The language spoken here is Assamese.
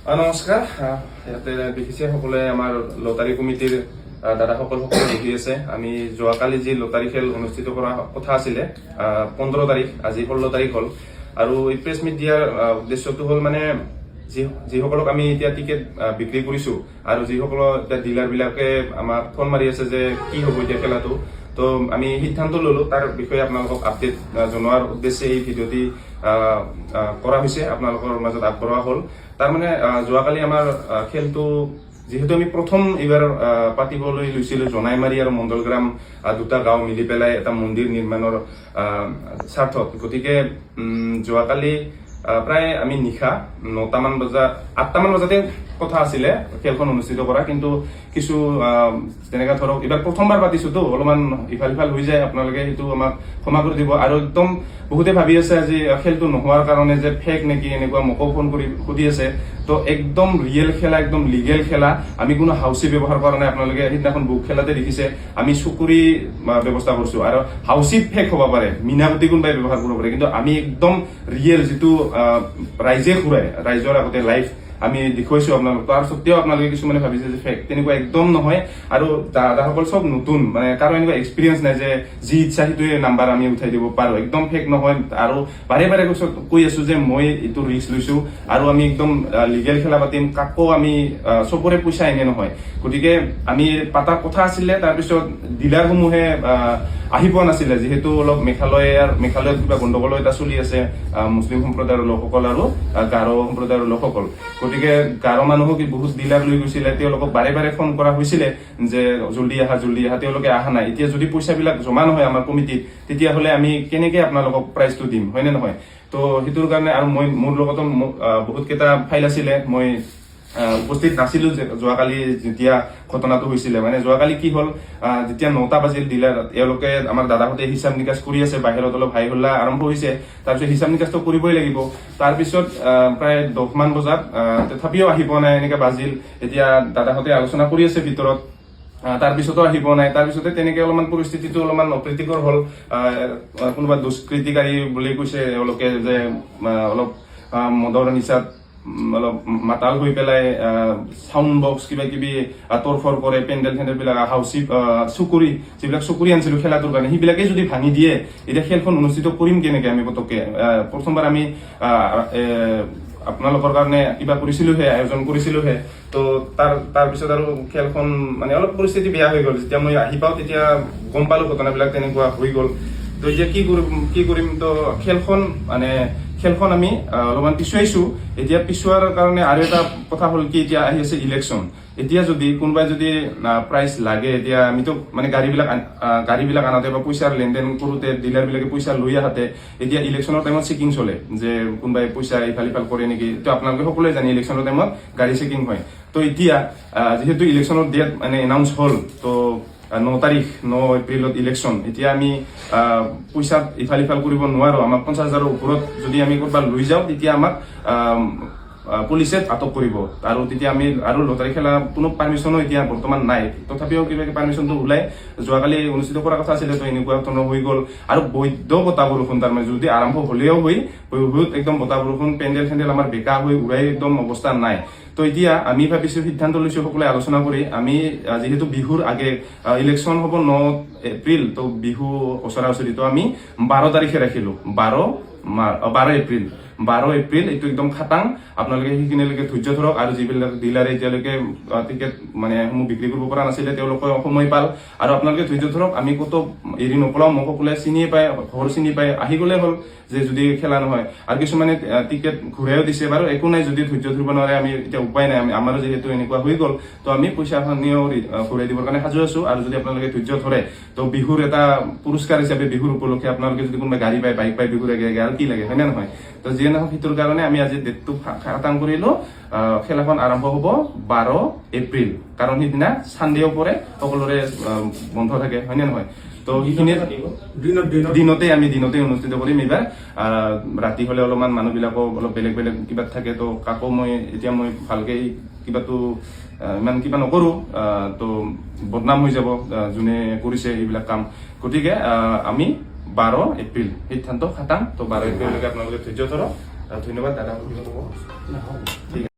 নমস্কাৰ ইয়াতে দেখিছে সকলোৱে আমাৰ লটাৰী কমিটিৰ দাদাসকল দেখি আছে। আমি যোৱাকালি যি লটাৰী খেল অনুষ্ঠিত কৰা কথা আছিলে 15 তাৰিখ, আজি 16 তাৰিখ হ'ল। আৰু এই প্ৰেছ মিট দিয়াৰ উদ্দেশ্যটো হ'ল মানে যিসকলক আমি এতিয়া টিকেট বিক্ৰী কৰিছো আৰু যিসকলৰ এতিয়া ডিলাৰবিলাকে আমাক ফোন মাৰি আছে যে কি হ'ব এতিয়া খেলাটো, তো আমি সিদ্ধান্ত ললো তাৰ বিষয়ে আপোনালোকক আপডেট জনোৱাৰ উদ্দেশ্যে এই ভিডিঅ'টি কৰা হৈছে, আপোনালোকৰ মাজত আগবঢ়োৱা হ'ল। তাৰমানে যোৱাকালি আমাৰ খেলটো যিহেতু আমি প্ৰথম এইবাৰ পাতিবলৈ লৈছিলো জনাইমাৰী আৰু মণ্ডলগ্ৰাম দুটা গাঁও মিলি পেলাই এটা মন্দিৰ নিৰ্মাণৰ স্বাৰ্থত, গতিকে যোৱাকালি প্ৰায় আমি নিশা 9টামান বজাত 8টামান বজাতে কথা আছিলে খেলখন অনুষ্ঠিত কৰা, কিন্তু কিছু তেনেকা ধৰক এইবাৰ প্ৰথমবাৰ পাতিছোতো অলপমান ইফাল সিফাল হৈ যায়, আপোনালোকে সেইটো আমাক ক্ষমা কৰি দিব। আৰু একদম বহুতে ভাবি আছে আজি খেলটো নোহোৱাৰ কাৰণে যে ফেক নেকি, এনেকুৱা মোকো ফোন কৰি সুধি আছে। তো একদম ৰিয়েল খেলা, একদম লিগেল খেলা, আমি কোনো হাউচি ব্যৱহাৰ কৰা নাই। আপোনালোকে সিদিনাখন বুক খেলাতে দেখিছে আমি চুকুৰি ব্যৱস্থা কৰিছো, আৰু হাউচিত ফেক হ'ব পাৰে, মিনাবতী কোনোবাই ব্যৱহাৰ কৰিব পাৰে, কিন্তু আমি একদম ৰিয়েল যিটো ৰাইজে ঘূৰাই, ৰাইজৰ আগতে লাইভ আমি দেখুৱাইছো আপোনালোক। তাৰ সত্ত্বেও আপোনালোকে কিছুমানে ভাবিছে যে ফেক, তেনেকুৱা একদম নহয়। আৰু দাদাসকল চব নতুন, মানে কাৰো এনেকুৱা এক্সপিৰিয়েঞ্চ নাই যে যি ইচ্ছা সেইটোৱে নাম্বাৰ আমি উঠাই দিব পাৰো, একদম ফেক নহয়। আৰু বাৰে বাৰে কৈ আছো যে মই এইটো ৰিস্ক লৈছো আৰু আমি একদম লিগেল খেলা পাতিম, কাকো আমি চবৰে পইচা এনে নহয়। গতিকে আমি পাতাৰ কথা আছিলে, তাৰপিছত ডিলাৰসমূহে আহি পোৱা নাছিলে, যিহেতু অলপ মেঘালয়ত কিবা গণ্ডগোল এটা চলি আছে মুছলিম সম্প্ৰদায়ৰ লোকসকল আৰু গাৰো সম্প্ৰদায়ৰ লোকসকল। গতিকে গাৰো মানুহক বহুত ডিলাৰ লৈ গৈছিলে, তেওঁলোকক বাৰে বাৰে ফোন কৰা হৈছিলে যে জল্দি আহা, তেওঁলোকে অহা নাই। এতিয়া যদি পইচাবিলাক জমা নহয় আমাৰ কমিটিত, তেতিয়াহ'লে আমি কেনেকে আপোনালোকক প্ৰাইজটো দিম, হয় নে নহয়? তো সেইটোৰ কাৰণে, আৰু মোৰ লগতো বহুত কেইটা ফাইল আছিলে, মই উপস্থিত নাছিলো যোৱাকালি যেতিয়া ঘটনাটো হৈছিলে। মানে যোৱাকালি কি হ'ল, যেতিয়া 9টা বাজিল, ডিলাৰ এওঁলোকে আমাৰ দাদাহঁতে হিচাপ নিকাচ কৰি আছে, বাহিৰত অলপ হাই হল্লা আৰম্ভ হৈছে। তাৰপিছত হিচাপ নিকাচটো কৰিবই লাগিব। তাৰপিছত প্ৰায় 10মান বজাত তথাপিও আহি পোৱা নাই, এনেকে বাজিল। এতিয়া দাদাহঁতে আলোচনা কৰি আছে ভিতৰত, তাৰপিছতো আহি পোৱা নাই। তাৰপিছতে তেনেকে অলপমান পৰিস্থিতিটো অলপমান অপ্ৰীতিকৰ হ'ল। কোনোবা দুষ্কৃতিকাৰী বুলি কৈছে এওঁলোকে, যে অলপ মদৰ নিচাত অলপ মাতাল হৈ পেলাই চাউণ্ড বক্স কিবা কিবি তৰফৰ কৰে, পেণ্ডেল বিলাক হাউচি চুকুৰি, যিবিলাক চুকুৰি আনিছিলো খেলাটোৰ কাৰণে, সেইবিলাকে যদি ভাঙি দিয়ে, এতিয়া খেলখন অনুষ্ঠিত কৰিম কেনেকে আমি পতককে? প্ৰথমবাৰ আমি আপোনালোকৰ কাৰণে কিবা কৰিছিলোহে, আয়োজন কৰিছিলোহে। তো তাৰপিছত আৰু খেলখন মানে অলপ পৰিস্থিতি বেয়া হৈ গ'ল। যেতিয়া মই আহি পাওঁ তেতিয়া গম পালো ঘটনাবিলাক তেনেকুৱা হৈ গ'ল। তো এতিয়া কি কৰিম? তো খেলখন আমি অলপমান পিছুৱাইছো। এতিয়া পিছুৱাৰ কাৰণে আৰু এটা কথা হ'ল কি, এতিয়া আহি আছে ইলেকশ্যন। এতিয়া যদি কোনোবাই যদি প্ৰাইজ লাগে, এতিয়া আমিতো মানে গাড়ীবিলাক আনাতে বা পইচাৰ লেনদেন কৰোতে ডিলাৰবিলাকে পইচা লৈ আহাতে, এতিয়া ইলেকশ্যনৰ টাইমত চেকিং চলে যে কোনোবাই পইচা ইফাল সিফাল কৰে নেকি। তো আপোনালোকে সকলোৱে জানে ইলেকশ্যনৰ টাইমত গাড়ী চেকিং হয়। তো এতিয়া যিহেতু ইলেকশ্যনৰ ডেট মানে এনাউন্স হ'ল, তো 9 তাৰিখ 9 এপ্ৰিলত ইলেকশ্যন। এতিয়া আমি পইচা ইফাল সিফাল কৰিব নোৱাৰো। আমাক 50,000ৰ ওপৰত যদি আমি ক'ৰবাত লৈ যাওঁ, তেতিয়া আমাক পুলিচে আটক কৰিব। আৰু তেতিয়া আমি আৰু লটাৰী খেলা কোনো পাৰ্মিশ্যনো এতিয়া বৰ্তমান নাই। তথাপিও কিবা পাৰ্মিশ্যনটো ওলাই যোৱাকালি অনুষ্ঠিত কৰাৰ কথা আছিলে, তো এনেকুৱা ধৰণৰ হৈ গ'ল। আৰু বৈধ বতাহ বৰষুণ, তাৰমানে যদি আৰম্ভ হ'লেও বহুত একদম বতাহ বৰষুণ, পেণ্ডেল আমাৰ বেকা হৈ উৰাই একদম অৱস্থা নাই। তো এতিয়া আমি ভাবিছো, সিদ্ধান্ত লৈছো সকলোৱে আলোচনা কৰি, আমি যিহেতু বিহুৰ আগে ইলেকশ্যন হ'ব 9 এপ্ৰিল, তো বিহু ওচৰা ওচৰি, তো আমি 12 তাৰিখে ৰাখিলো, 12 এপ্ৰিল এইটো একদম খাটাং। আপোনালোকে সেইখিনিলৈকে ধৈৰ্য ধৰক। আৰু যিবিলাক ডিলাৰে এতিয়ালৈকে টিকেট মানে সমূহ বিক্ৰী কৰিব পৰা নাছিলে, তেওঁলোকে সময় পাল। আৰু আপোনালোকে ধৈৰ্য ধৰক, আমি ক'তো এৰি নপলাও। মোক সকলোৱে চিনিয়ে পায়, ঘৰ চিনি পায়, আহি গ'লে হ'ল যে যদি খেলা নহয়। আৰু কিছুমানে টিকেট ঘূৰাইও দিছে, বাৰু একো নাই, যদি ধৈৰ্য ধৰিব নোৱাৰে আমি এতিয়া উপায় নাই, আমাৰো যিহেতু এনেকুৱা হৈ গ'ল, তো আমি পইচাখিনিও ঘূৰাই দিবৰ কাৰণে সাজু আছো। আৰু যদি আপোনালোকে ধৈৰ্য ধৰে, তো বিহুৰ এটা পুৰস্কাৰ হিচাপে বিহুৰ উপলক্ষে আপোনালোকে যদি কোনোবা গাড়ী পায়, বাইক পায়, বিহুৰ আগে আৰু কি লাগে, হয় নে নহয়? তো যিয়ে নহওক, সেইটোৰ কাৰণে আমি আজি ডেটটো খাটাং কৰিলো। খেলাখন আৰম্ভ হ'ব 12 এপ্ৰিল, কাৰণ সেইদিনা চানডেও পৰে, সকলোৰে বন্ধ থাকে, হয় নে নহয়? তো সেইখিনি দিনতে অনুষ্ঠিত কৰিম এইবাৰ। ৰাতি হলে অলপমান মানুহবিলাকো অলপ বেলেগ কিবা থাকে, তো কাকো মই ভালকে কিবাটো ইমান কিবা নকৰো, তো বদনাম হৈ যাব যোনে কৰিছে এইবিলাক কাম। গতিকে আমি 12 এপ্ৰিল সিদ্ধান্ত খাটাং। তো 12 এপ্ৰিললৈকে আপোনালোকে ধৈৰ্য ধৰক। ধন্যবাদ দাদা। ঠিক আছে।